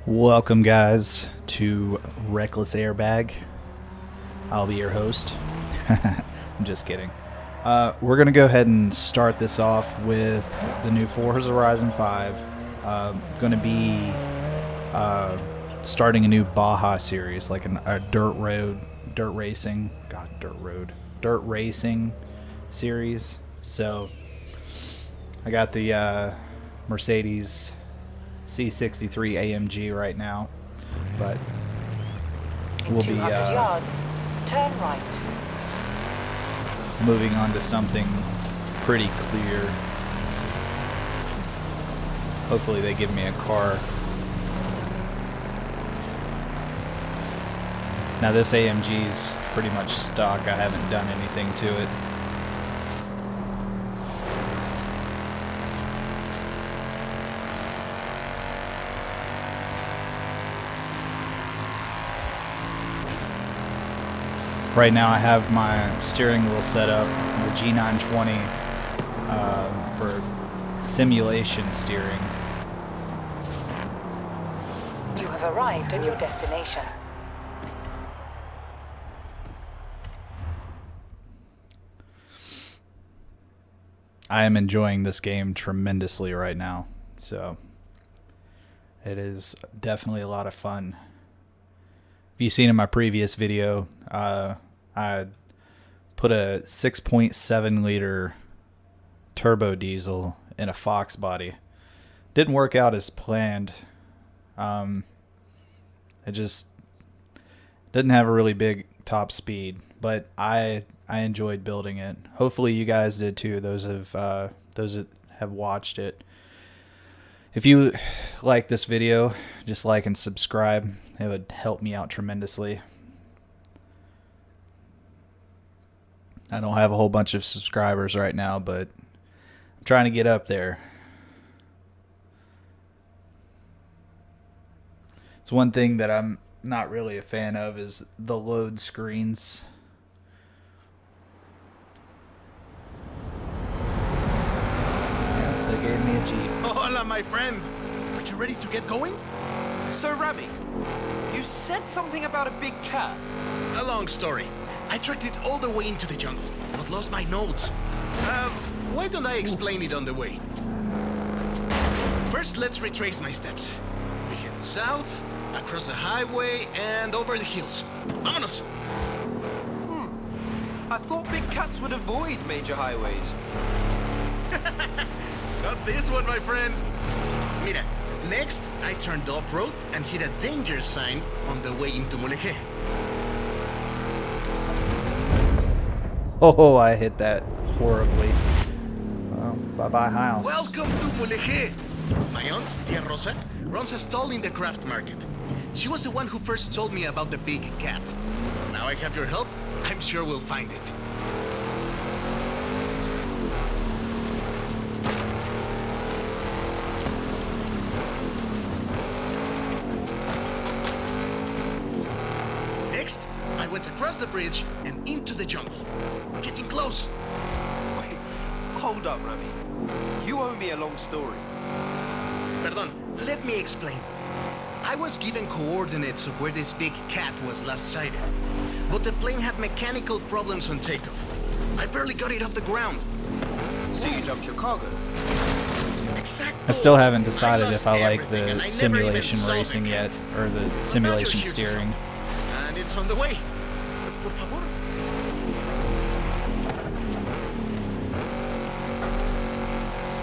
Welcome, guys, to Reckless Airbag. I'll be your host. I'm just kidding. We're going to go ahead and start this off with the new Forza Horizon 5. Going to be starting a new Baja series, like a dirt racing series. So I got the Mercedes C63 AMG right now, but we'll be yards, turn right. Moving on to something pretty clear. Hopefully they give me a car. Now this AMG's pretty much stock. I haven't done anything to it. Right now I have my steering wheel set up, the G920, for simulation steering. You have arrived at your destination. I am enjoying this game tremendously right now, so it is definitely a lot of fun. If you've seen in my previous video, I put a 6.7 liter turbo diesel in a Fox body. Didn't work out as planned. It just didn't have a really big top speed, but I enjoyed building it. Hopefully you guys did too, those that have watched it. If you like this video, just like and subscribe. It would help me out tremendously. I don't have a whole bunch of subscribers right now, but I'm trying to get up there. It's one thing that I'm not really a fan of is the load screens. Yeah, they gave me a Jeep. Hola, my friend. Are you ready to get going? So, Rami, you said something about a big cat. A long story. I tracked it all the way into the jungle, but lost my notes. Why don't I explain it on the way? First, let's retrace my steps. We head south, across the highway, and over the hills. Vámonos! I thought big cats would avoid major highways. Not this one, my friend. Mira, next, I turned off-road and hit a danger sign on the way into Mulegé. Oh, I hit that horribly. Well, bye-bye house. Welcome to Mulegé. My aunt, Tia Rosa, runs a stall in the craft market. She was the one who first told me about the big cat. Now I have your help, I'm sure we'll find it. Next, I went across the bridge and into the jungle. We're getting close. Wait, hold up, Rami. You owe me a long story. Perdón, let me explain. I was given coordinates of where this big cat was last sighted, but the plane had mechanical problems on takeoff. I barely got it off the ground. So you dumped your cargo? Exactly. I still haven't decided I if I like lost everything, and the I never even simulation saw the racing cat. yet, or the But now you're simulation here to steering. help. And it's on the way. But por favor.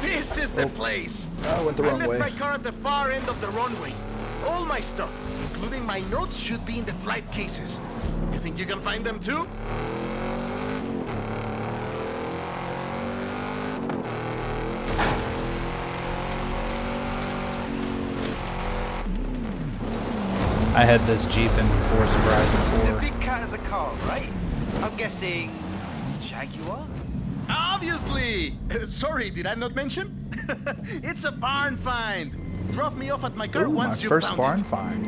This is the place. I went the I wrong left way. my car at the far end of the runway. All my stuff, including my notes, should be in the flight cases. You think you can find them too? I had this Jeep in Forza Horizon The 4. big cat is a car, right? I'm guessing Jaguar? Obviously! Sorry, did I not mention? It's a barn find. Drop me off at my car Ooh, my once you first found barn it. find.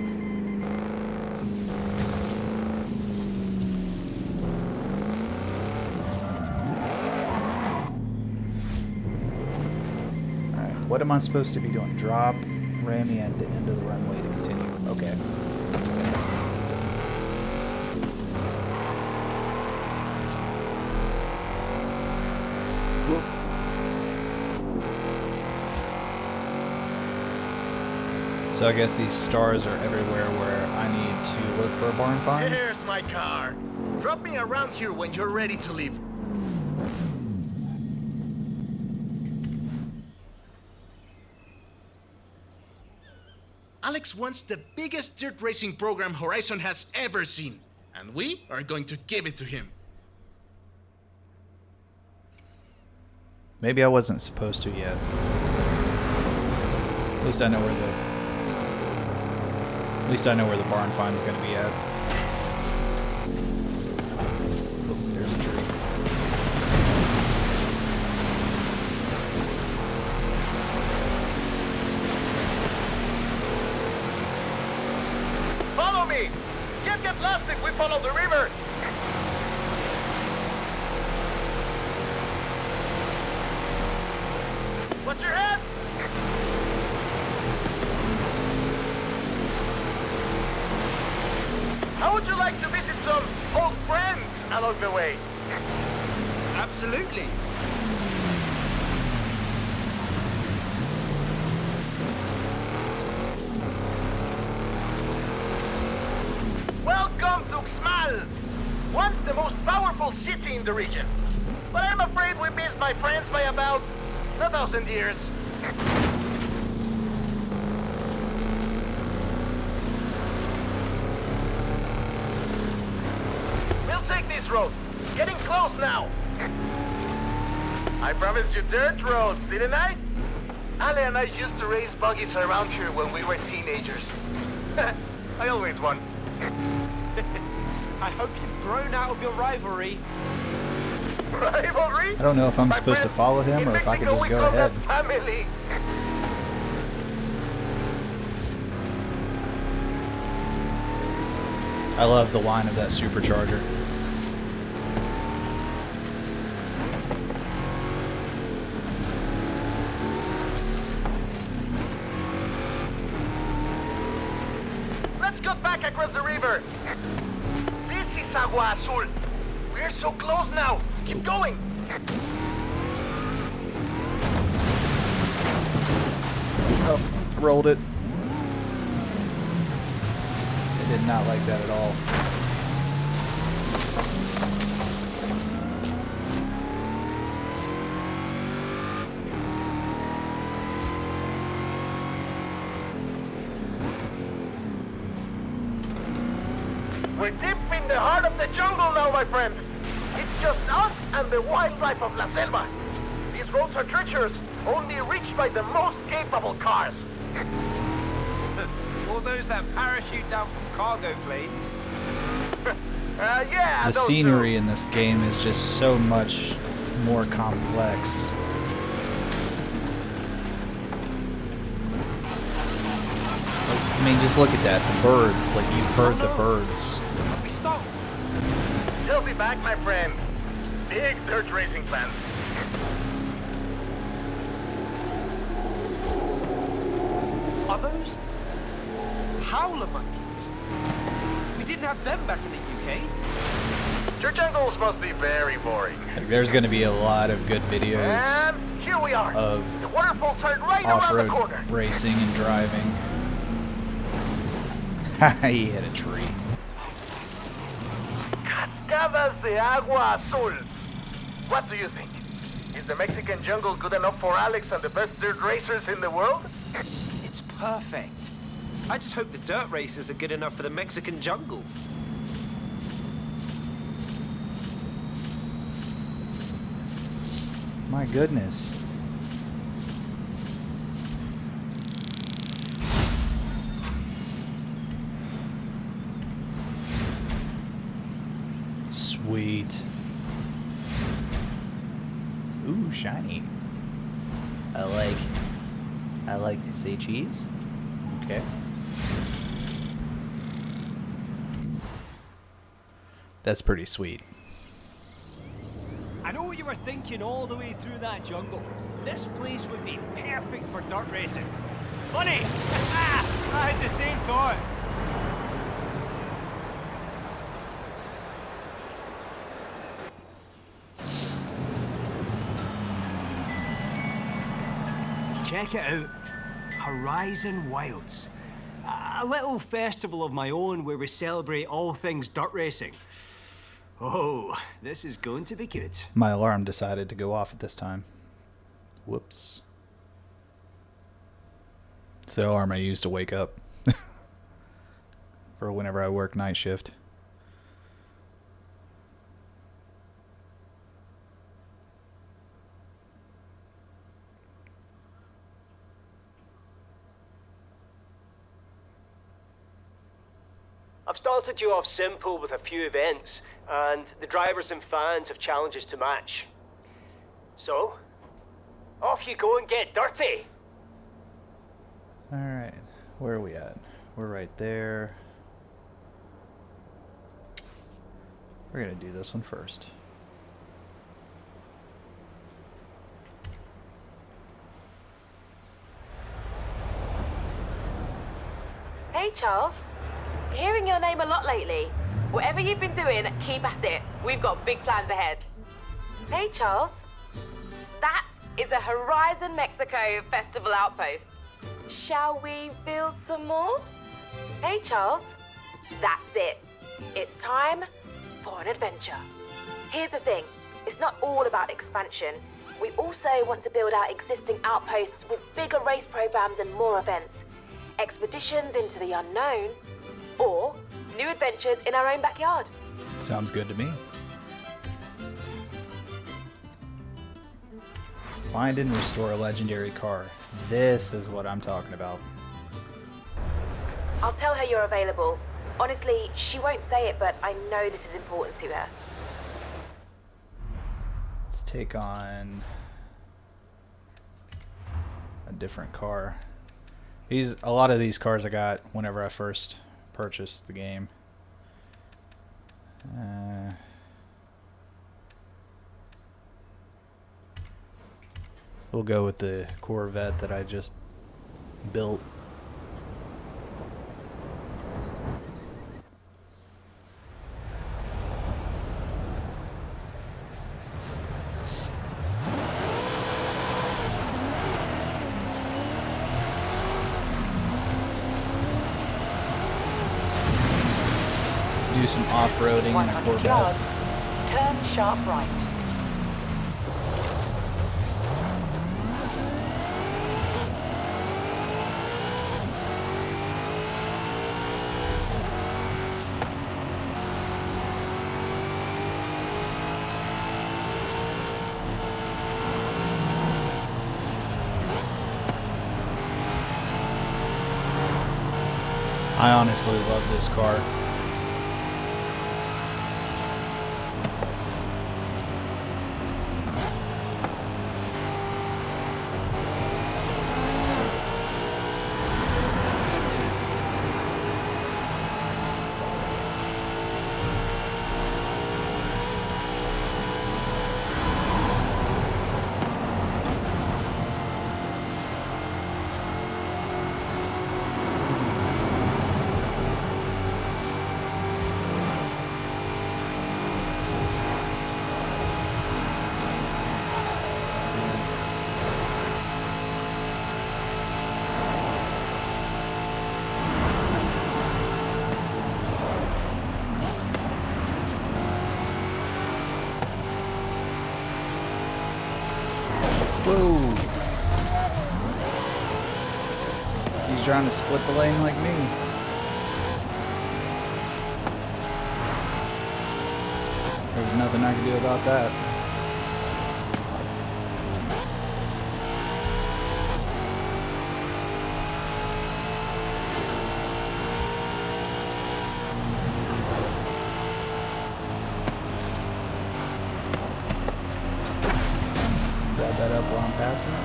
What am I supposed to be doing? Drop Rami at the end of the runway to continue Okay. So I guess these stars are everywhere where I need to look for a barn find. Here's my car. Drop me around here when you're ready to leave. Alex wants the biggest dirt racing program Horizon has ever seen, and we are going to give it to him. Maybe I wasn't supposed to yet. At least I know where the barn find is going to be at. Oh, there's a tree. Follow me! Can't get lost if we follow the river! Watch your head! How would you like to visit some old friends along the way? Absolutely. Welcome to Xmal! Once the most powerful city in the region. But I'm afraid we missed my friends by about 1,000 years. We'll take this road. Getting close now. I promised you dirt roads, didn't I? Ale and I used to race buggies around here when we were teenagers. I always won. I hope you've grown out of your rivalry. Rivalry? I don't know if I'm My supposed to friend, follow him in or if I could Mexico, just we go call ahead. that family. I love the line of that supercharger. Let's go back across the river. This is Agua Azul. We're so close now. Keep going. Oh, rolled it. I did not like that at all. We're deep in the heart of the jungle now, my friend. It's just us and the wildlife of La Selva. These roads are treacherous, only reached by the most capable cars. All those that parachute down from cargo planes. Yeah, The those scenery two. in this game is just so much more complex. I mean, just look at that. The birds. Like, you've heard the birds. Have we stopped? They'll be back, my friend. Big dirt racing plans. Are those howler monkeys? We didn't have them back in the UK. Your jungles must be very boring. Like, there's going to be a lot of good videos And here we are. of The waterfalls are right around the off-road corner. racing and driving. He hit a tree. Cascadas de Agua Azul. What do you think? Is the Mexican jungle good enough for Alex and the best dirt racers in the world? It's perfect. I just hope the dirt races are good enough for the Mexican jungle. My goodness. Sweet. Ooh, shiny. I like, say cheese? Okay. That's pretty sweet. I know what you were thinking all the way through that jungle. This place would be perfect for dirt racing. Funny! I had the same thought. Check it out. Horizon Wilds. A little festival of my own where we celebrate all things dirt racing. Oh, this is going to be good. My alarm decided to go off at this time. Whoops. It's the alarm I use to wake up for whenever I work night shift. I've started you off simple with a few events, and the drivers and fans have challenges to match. So, off you go and get dirty! Alright, where are we at? We're right there. We're gonna do this one first. Hey, Charles. Hearing your name a lot lately. Whatever you've been doing, keep at it. We've got big plans ahead. Hey, Charles. That is a Horizon Mexico Festival outpost. Shall we build some more? Hey, Charles. That's it. It's time for an adventure. Here's the thing. It's not all about expansion. We also want to build out existing outposts with bigger race programs and more events. Expeditions into the unknown, or new adventures in our own backyard. Sounds good to me. Find and restore a legendary car. This is what I'm talking about. I'll tell her you're available. Honestly, she won't say it, but I know this is important to her. Let's take on a different car. A lot of these cars I got whenever I first purchased the game. We'll go with the Corvette that I just built. Do some off-roading in a 100 Corvette. yards. Turn sharp right. I honestly love this car. Whoa! He's trying to split the lane like me. There's nothing I can do about that. Grab that up while I'm passing it.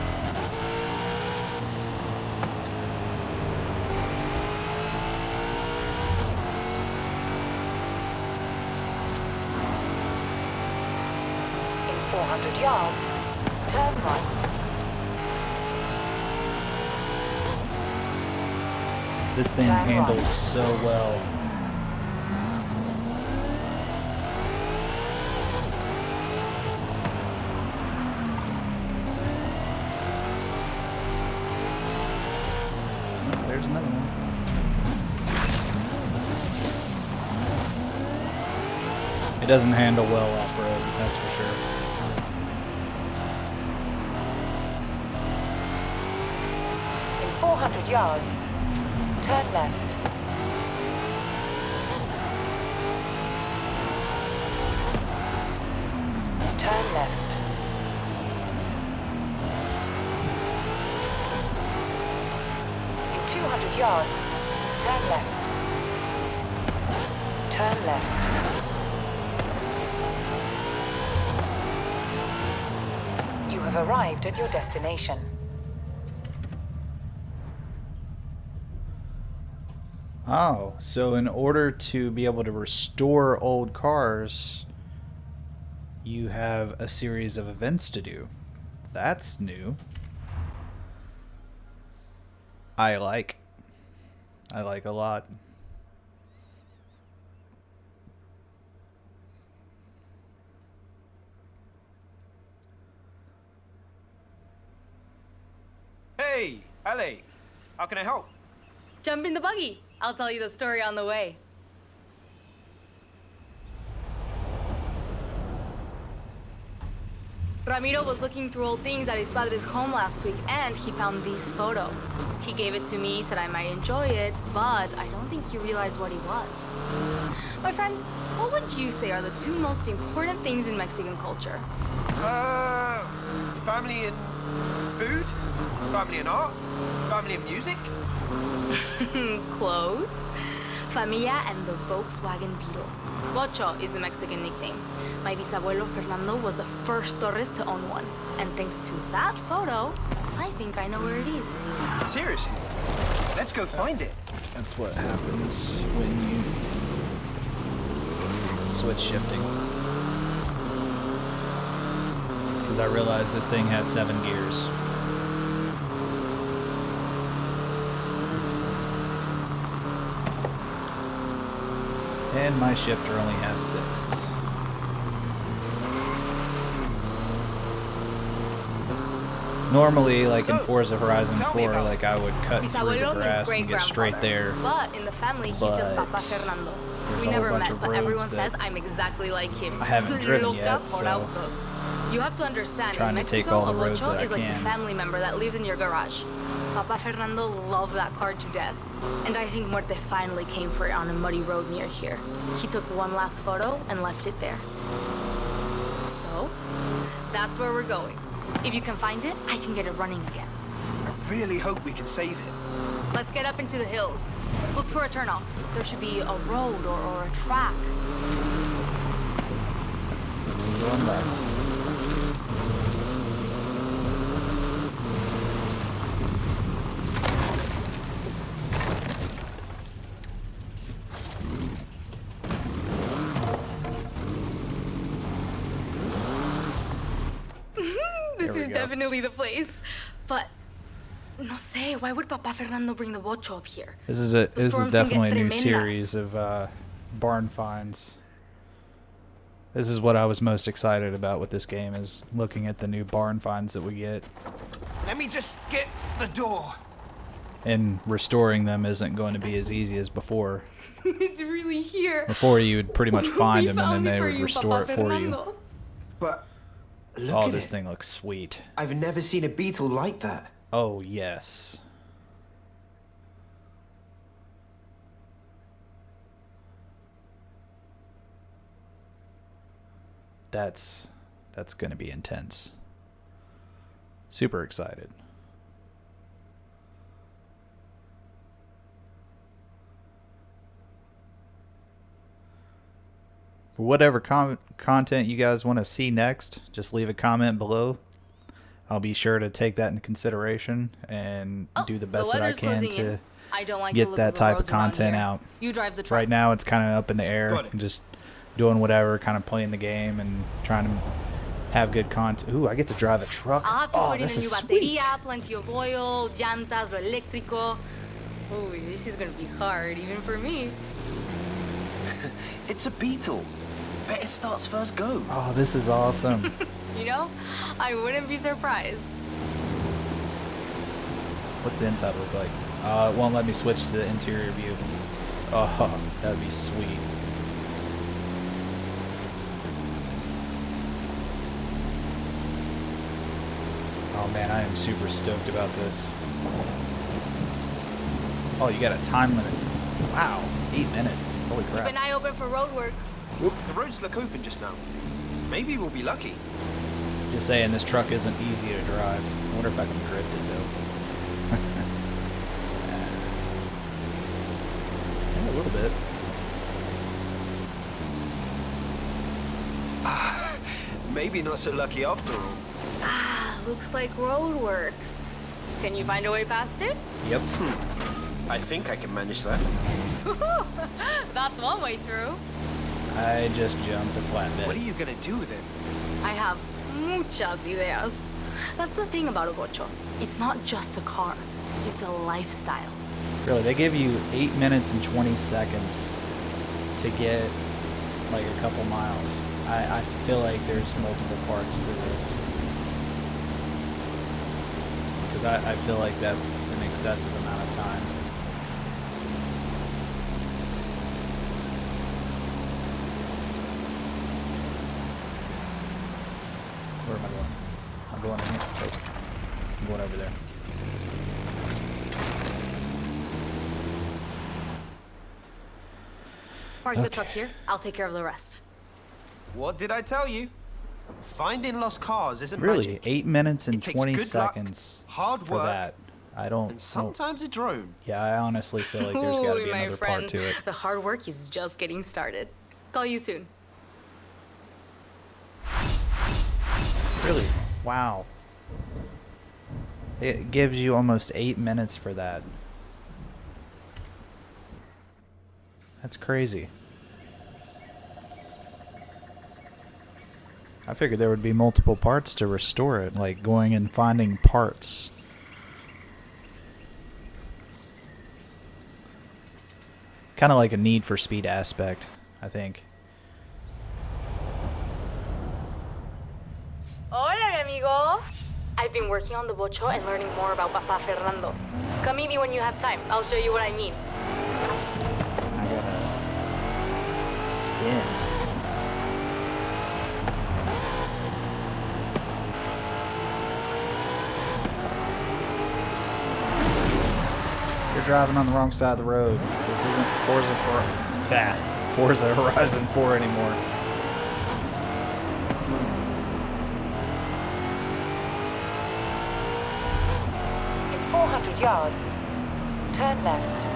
In 400 yards, turn right. This thing Turn handles right. so well. there's another one. It doesn't handle well off-road, that's for sure. In 400 yards, turn left. Turn left. In 200 yards, turn left. Turn left. You have arrived at your destination. Oh, so in order to be able to restore old cars, you have a series of events to do. That's new. I like a lot. Hey, Ale. How can I help? Jump in the buggy. I'll tell you the story on the way. Ramiro was looking through old things at his padre's home last week, and he found this photo. He gave it to me, said I might enjoy it, but I don't think he realized what it was. My friend, what would you say are the two most important things in Mexican culture? Family and food? Family and art? Family and music? Close. Familia and the Volkswagen Beetle. Vocho is the Mexican nickname. My bisabuelo Fernando was the first Torres to own one. And thanks to that photo, I think I know where it is. Seriously? Let's go find it. That's what happens when you switch shifting. Because I realize this thing has 7 gears. And my shifter only has 6. Normally, like in Forza Horizon 4, like I would cut through the Bisabuelo means grass and get straight there. But in the family, he's just But Papa Fernando. there's We a whole never bunch met, of but everyone roads that says I'm exactly like him. I haven't driven Loca yet, por so autos. You have to understand, trying in to take Mexico, all the a roads Vocho that I is like can. the family member that lives in your garage. Papa Fernando loved that car to death. And I think Muerte finally came for it on a muddy road near here. He took one last photo and left it there. So, that's where we're going. If you can find it, I can get it running again. I really hope we can save it. Let's get up into the hills. Look for a turnoff. There should be a road or a track. Going left. This There we is go. definitely the place. But, no sé, why would Papa Fernando bring the Vocho up here? This is storms can get definitely a new tremendas. series of barn finds. This is what I was most excited about with this game, is looking at the new barn finds that we get. Let me just get the door. And restoring them isn't going to be as easy as before. It's really here. Before you would pretty much find We them and then found they for would you, restore Papa it for you. Fernando. But look Oh, at this it. thing looks sweet. I've never seen a beetle like that. Oh, yes. That's going to be intense. Super excited. For whatever content you guys want to see next, just leave a comment below. I'll be sure to take that into consideration and do the best that I weather's can closing in. to I don't like the get look that of the type of roads around content here. out. You drive the truck. Right now it's kind of up in the air Got it. and just doing whatever, kind of playing the game and trying to have good content. Ooh, I get to drive a truck. I'll have to Oh, put in this a new is sweet. batería, plenty of oil, llantas, lo eléctrico. Oh, this is gonna be hard, even for me. It's a beetle. Bet it starts first go. Oh, this is awesome. You know, I wouldn't be surprised. What's the inside look like? It won't let me switch to the interior view. Oh, that'd be sweet. Oh man, I am super stoked about this. Oh, you got a time limit. Wow, 8 minutes. Holy Keep crap. an eye open for roadworks. The roads look open just now. Maybe we'll be lucky. Just saying, this truck isn't easy to drive. I wonder if I can drift it though. Yeah, a little bit. Maybe not so lucky after all. Ah, looks like roadworks. Can you find a way past it? Yep. I think I can manage that. That's one way through. I just jumped a flatbed. What are you gonna do with it? I have muchas ideas. That's the thing about a Vocho. It's not just a car. It's a lifestyle. Really, they give you 8 minutes and 20 seconds to get like a couple miles. I feel like there's multiple parts to this. Because I feel like that's an excessive amount of time. Where am I going? I'm going in here. Oh, I'm going over there. Park the truck here. I'll take care of the rest. What did I tell you? Finding lost cars isn't Really, magic. 8 minutes and It takes 20 good luck, seconds hard for work, that. I don't. and sometimes a drone. Yeah, I honestly feel like there's got to Ooh, be my another friend. part to it. The hard work is just getting started. Call you soon. Really? Wow. It gives you almost 8 minutes for that. That's crazy. I figured there would be multiple parts to restore it, like going and finding parts. Kind of like a Need for Speed aspect, I think. Hola, amigo. I've been working on the Vocho and learning more about Papa Fernando. Come meet me when you have time. I'll show you what I mean. I gotta spin. You're driving on the wrong side of the road. This isn't Forza Horizon 4 anymore. In 400 yards, turn left.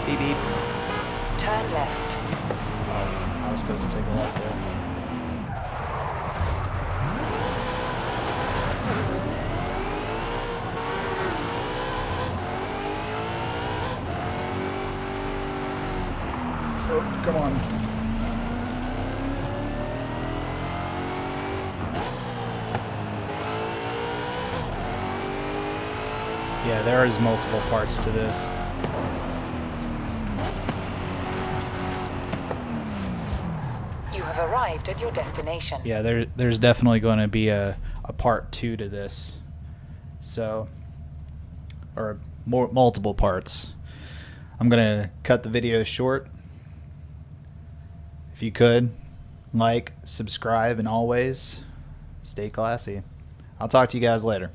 Beep beep. Turn left. Oh, I was supposed to take a left there. Oh, come on. Yeah, there is multiple parts to this. You have arrived at your destination. Yeah, there's definitely going to be a part 2 to this. So, or multiple parts. I'm going to cut the video short. If you could, like, subscribe, and always stay classy. I'll talk to you guys later.